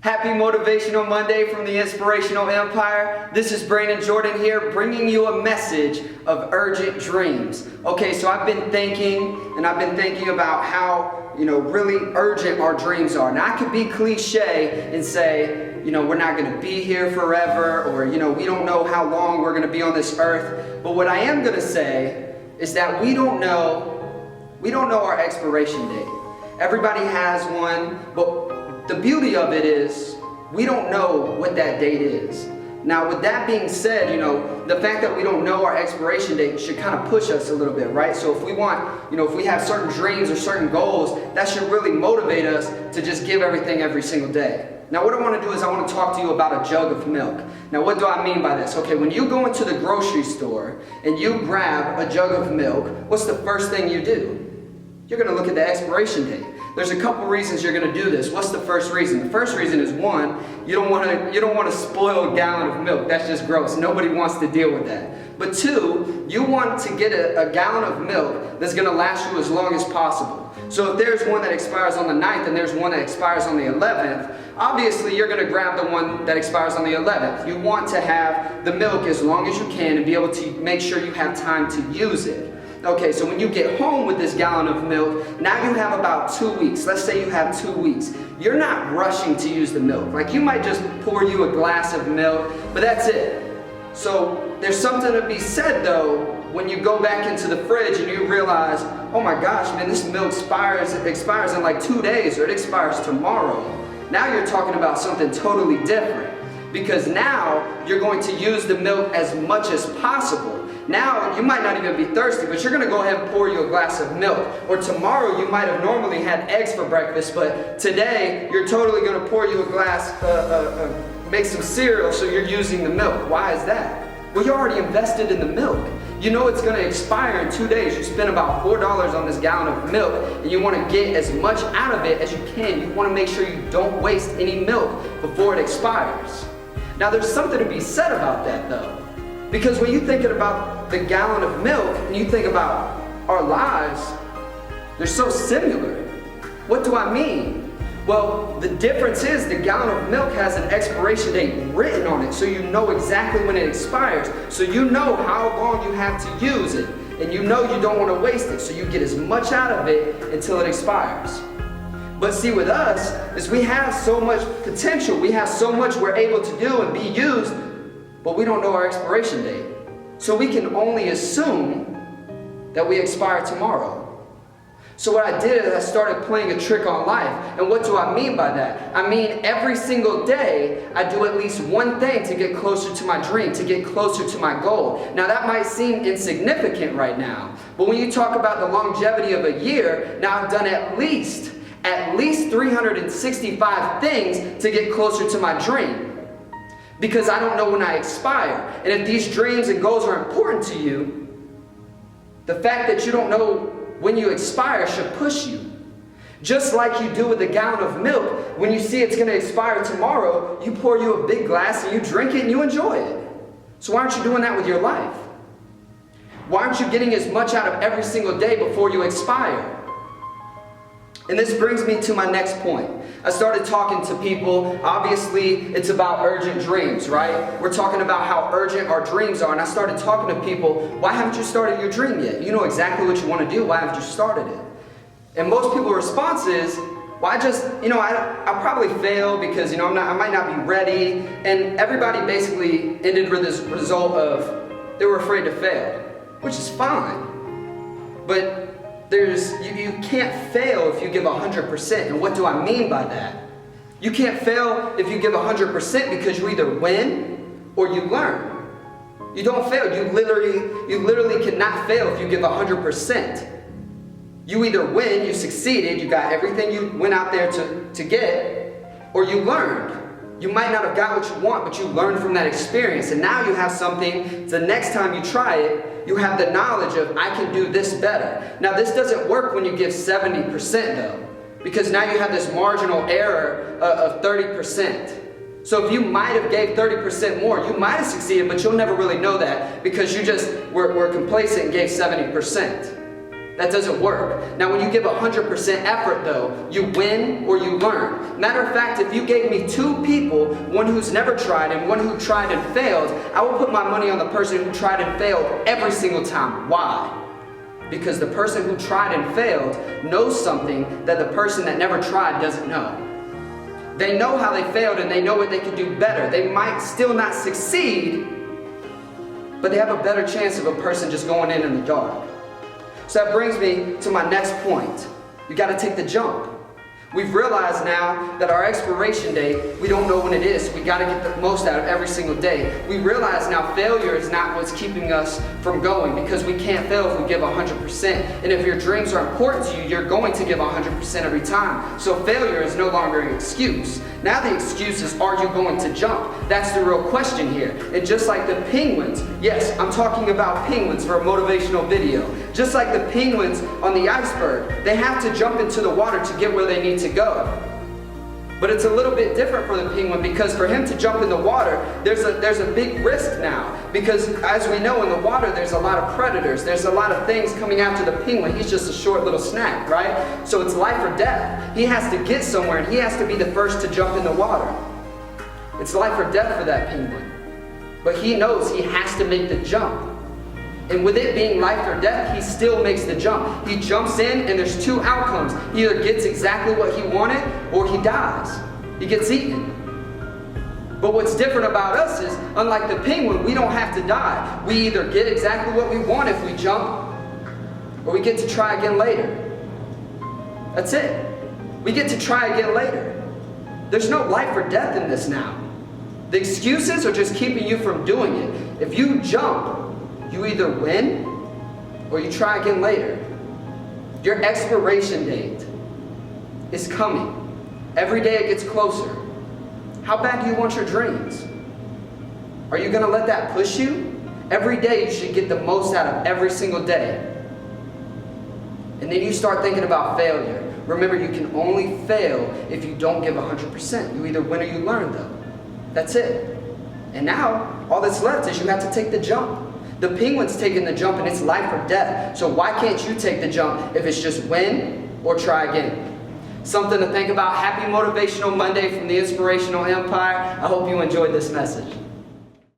Happy Motivational Monday from the Inspirational Empire. This is Brandon Jordan here, bringing you a message of urgent dreams. Okay, so I've been thinking about how, really urgent our dreams are. Now, I could be cliche and say, we're not going to be here forever, or, we don't know how long we're going to be on this earth. But what I am going to say is that we don't know our expiration date. Everybody has one, but the beauty of it is we don't know what that date is. Now, with that being said, the fact that we don't know our expiration date should kind of push us a little bit, right? So if we want, if we have certain dreams or certain goals, that should really motivate us to just give everything every single day. Now, what I want to do is I want to talk to you about a jug of milk. Now, what do I mean by this? Okay, when you go into the grocery store and you grab a jug of milk, what's the first thing you do? You're going to look at the expiration date. There's a couple reasons you're going to do this. What's the first reason? The first reason is, one, you don't want to spoil a gallon of milk. That's just gross. Nobody wants to deal with that. But two, you want to get a gallon of milk that's going to last you as long as possible. So if there's one that expires on the 9th and there's one that expires on the 11th, obviously you're going to grab the one that expires on the 11th. You want to have the milk as long as you can and be able to make sure you have time to use it. Okay, so when you get home with this gallon of milk, now you have about 2 weeks. Let's say you have 2 weeks. You're not rushing to use the milk. Like, you might just pour you a glass of milk, but that's it. So there's something to be said, though, when you go back into the fridge and you realize, oh my gosh, man, this milk expires in like 2 days, or it expires tomorrow. Now you're talking about something totally different, because now you're going to use the milk as much as possible. Now, you might not even be thirsty, but you're going to go ahead and pour you a glass of milk. Or tomorrow, you might have normally had eggs for breakfast, but today, you're totally going to pour you a glass, make some cereal, so you're using the milk. Why is that? Well, you already invested in the milk. You know it's going to expire in 2 days. You spent about $4 on this gallon of milk, and you want to get as much out of it as you can. You want to make sure you don't waste any milk before it expires. Now, there's something to be said about that, though. Because when you're thinking about the gallon of milk and you think about our lives, they're so similar. What do I mean? Well, the difference is the gallon of milk has an expiration date written on it, so you know exactly when it expires. So you know how long you have to use it, and you know you don't want to waste it, so you get as much out of it until it expires. But see, with us, is we have so much potential, we have so much we're able to do and be used, but we don't know our expiration date. So we can only assume that we expire tomorrow. So what I did is I started playing a trick on life. And what do I mean by that? I mean, every single day, I do at least one thing to get closer to my dream, to get closer to my goal. Now, that might seem insignificant right now, but when you talk about the longevity of a year, now I've done at least 365 things to get closer to my dream. Because I don't know when I expire. And if these dreams and goals are important to you, the fact that you don't know when you expire should push you. Just like you do with a gallon of milk, when you see it's going to expire tomorrow, you pour you a big glass and you drink it and you enjoy it. So why aren't you doing that with your life? Why aren't you getting as much out of every single day before you expire? And this brings me to my next point. I started talking to people. Obviously, it's about urgent dreams, right? We're talking about how urgent our dreams are. And I started talking to people, why haven't you started your dream yet? You know exactly what you want to do. Why haven't you started it? And most people's response is, well, I probably fail because, I might not be ready. And everybody basically ended with this result of they were afraid to fail, which is fine. But you can't fail if you give 100%. And what do I mean by that? You can't fail if you give 100% because you either win or you learn. You don't fail. You literally cannot fail if you give 100%. You either win, you succeeded, you got everything you went out there to get, or you learned. You might not have got what you want, but you learned from that experience. And now you have something, the next time you try it, you have the knowledge of, I can do this better. Now, this doesn't work when you give 70% though, because now you have this marginal error of 30%. So if you might have gave 30% more, you might have succeeded, but you'll never really know that because you just were complacent and gave 70%. That doesn't work. Now when you give 100% effort though, you win or you learn. Matter of fact, if you gave me two people, one who's never tried and one who tried and failed, I will put my money on the person who tried and failed every single time. Why? Because the person who tried and failed knows something that the person that never tried doesn't know. They know how they failed and they know what they could do better. They might still not succeed, but they have a better chance of a person just going in the dark. So that brings me to my next point. You got to take the jump. We've realized now that our expiration date, we don't know when it is. So we got to get the most out of every single day. We realize now failure is not what's keeping us from going, because we can't fail if we give 100%. And if your dreams are important to you, you're going to give 100% every time. So failure is no longer an excuse. Now the excuse is, are you going to jump? That's the real question here. And just like the penguins, yes, I'm talking about penguins for a motivational video. Just like the penguins on the iceberg, they have to jump into the water to get where they need to go. But it's a little bit different for the penguin, because for him to jump in the water, there's a big risk now. Because as we know, in the water there's a lot of predators. There's a lot of things coming after the penguin. He's just a short little snack, right? So it's life or death. He has to get somewhere and he has to be the first to jump in the water. It's life or death for that penguin. But he knows he has to make the jump. And with it being life or death, he still makes the jump. He jumps in and there's two outcomes. He either gets exactly what he wanted or he dies. He gets eaten. But what's different about us is, unlike the penguin, we don't have to die. We either get exactly what we want if we jump, or we get to try again later. That's it. We get to try again later. There's no life or death in this now. The excuses are just keeping you from doing it. If you jump, you either win or you try again later. Your expiration date is coming. Every day it gets closer. How bad do you want your dreams? Are you going to let that push you? Every day you should get the most out of every single day. And then you start thinking about failure. Remember, you can only fail if you don't give 100%. You either win or you learn though. That's it. And now, all that's left is you have to take the jump. The penguin's taking the jump and it's life or death. So why can't you take the jump if it's just win or try again? Something to think about. Happy Motivational Monday from the Inspirational Empire. I hope you enjoyed this message.